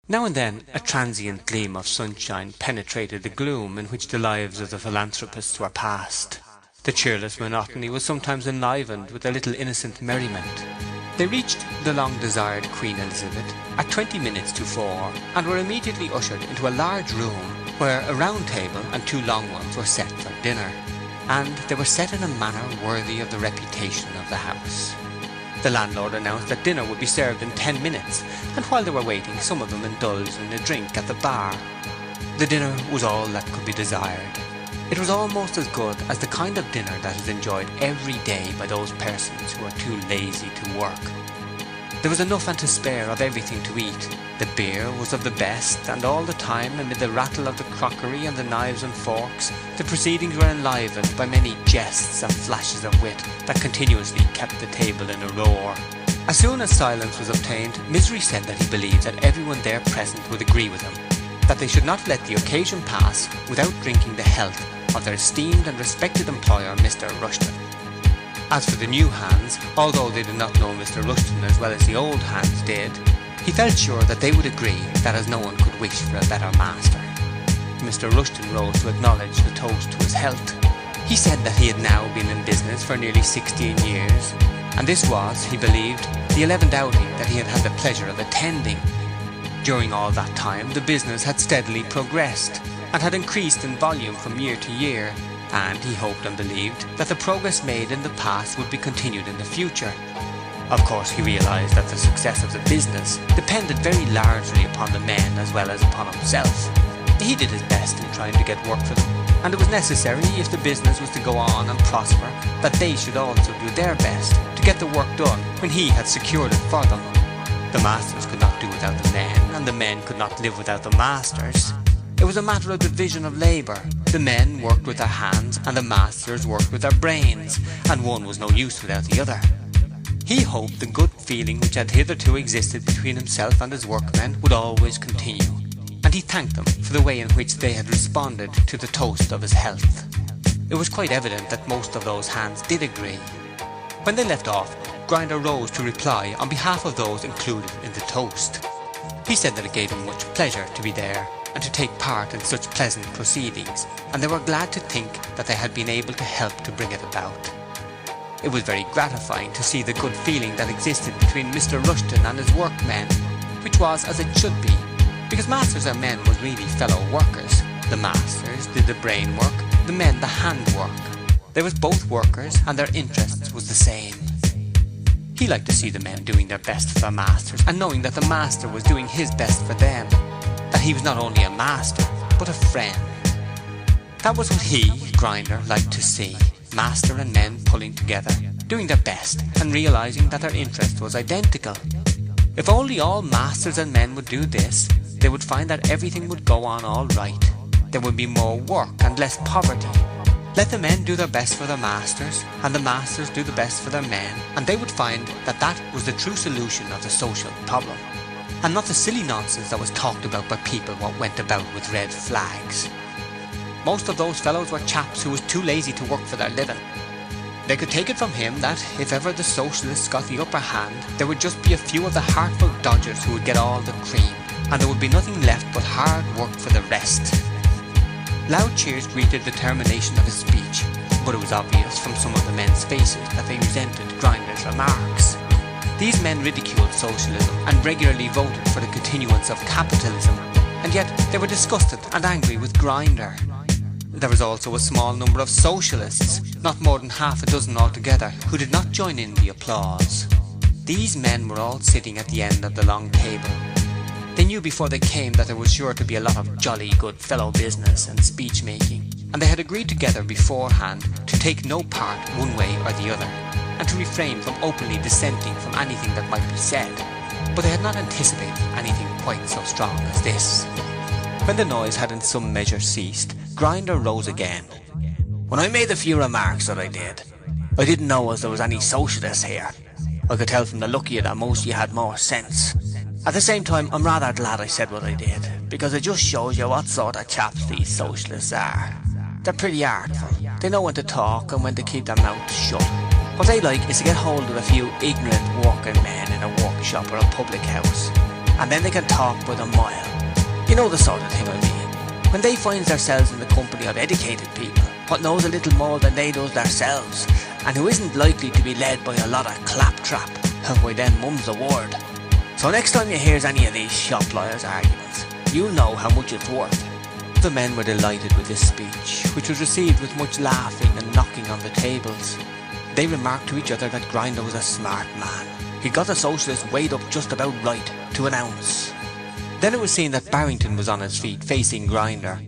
Now and then a transient gleam of sunshine penetrated the gloom in which the lives of the philanthropists were passed. The cheerless monotony was sometimes enlivened with a little innocent merriment. They reached the long-desired Queen Elizabeth at 20 minutes to 4 and were immediately ushered into a large room where a round table and two long ones were set for dinner, and they were set in a manner worthy of the reputation of the house. The landlord announced that dinner would be served in 10 minutes, and while they were waiting, some of them indulged in a drink at the bar. The dinner was all that could be desired. It was almost as good as the kind of dinner that is enjoyed every day by those persons who are too lazy to work. There was enough and to spare of everything to eat. The beer was of the best, and all the time, amid the rattle of the crockery and the knives and forks, the proceedings were enlivened by many jests and flashes of wit that continuously kept the table in a roar. As soon as silence was obtained, Misery said that he believed that everyone there present would agree with him, that they should not let the occasion pass without drinking the health of their esteemed and respected employer, Mr. Rushton. As for the new hands, although they did not know Mr. Rushton as well as the old hands did, he felt sure that they would agree that as no one could wish for a better master. Mr. Rushton rose to acknowledge the toast to his health. He said that he had now been in business for nearly 16 years, and this was, he believed, the 11th outing that he had had the pleasure of attending. During all that time, the business had steadily progressed and had increased in volume from year to year, and he hoped and believed that the progress made in the past would be continued in the future. Of course, he realised that the success of the business depended very largely upon the men as well as upon himself. He did his best in trying to get work for them, and it was necessary, if the business was to go on and prosper, that they should also do their best to get the work done when he had secured it for them. The masters could not do without the men, and the men could not live without the masters. It was a matter of division of labour. The men worked with their hands and the masters worked with their brains, and one was no use without the other. He hoped the good feeling which had hitherto existed between himself and his workmen would always continue, and he thanked them for the way in which they had responded to the toast of his health. It was quite evident that most of those hands did agree. When they left off, Grinder rose to reply on behalf of those included in the toast. He said that it gave him much pleasure to be there and to take part in such pleasant proceedings, and they were glad to think that they had been able to help to bring it about. It was very gratifying to see the good feeling that existed between Mr. Rushton and his workmen, which was as it should be, because masters and men were really fellow workers. The masters did the brain work, the men the hand work. They was both workers, and their interests was the same. He liked to see the men doing their best for their masters, and knowing that the master was doing his best for them, that he was not only a master, but a friend. That was what he, Grinder, liked to see, master and men pulling together, doing their best, and realising that their interest was identical. If only all masters and men would do this, they would find that everything would go on all right. There would be more work and less poverty. Let the men do their best for their masters, and the masters do the best for their men, and they would find that that was the true solution of the social problem, and not the silly nonsense that was talked about by people what went about with red flags. Most of those fellows were chaps who was too lazy to work for their living. They could take it from him that if ever the socialists got the upper hand, there would just be a few of the heartful dodgers who would get all the cream, and there would be nothing left but hard work for the rest. Loud cheers greeted the termination of his speech, but it was obvious from some of the men's faces that they resented Grinder's remarks. These men ridiculed socialism and regularly voted for the continuance of capitalism, and yet they were disgusted and angry with Grinder. There was also a small number of socialists, not more than half a dozen altogether, who did not join in the applause. These men were all sitting at the end of the long table. They knew before they came that there was sure to be a lot of jolly good fellow business and speech making, and they had agreed together beforehand to take no part one way or the other, and to refrain from openly dissenting from anything that might be said, but they had not anticipated anything quite so strong as this. When the noise had in some measure ceased, Grinder rose again. "When I made the few remarks that I didn't know as there was any socialists here. I could tell from the look of you that most of you had more sense. At the same time, I'm rather glad I said what I did, because it just shows you what sort of chaps these socialists are. They're pretty artful. They know when to talk and when to keep their mouths shut. What they like is to get hold of a few ignorant working men in a workshop or a public house and then they can talk by the mile. You know the sort of thing I mean. When they finds themselves in the company of educated people, what knows a little more than they does themselves, and who isn't likely to be led by a lot of claptrap, and why then mum's the word. So next time you hears any of these shop lawyers' arguments, you'll know how much it's worth. The men were delighted with this speech, which was received with much laughing and knocking on the tables. They remarked to each other that Grinder was a smart man. He got the socialists weighed up just about right, to an ounce. Then it was seen that Barrington was on his feet, facing Grinder,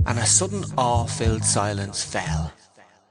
and a sudden awe-filled silence fell.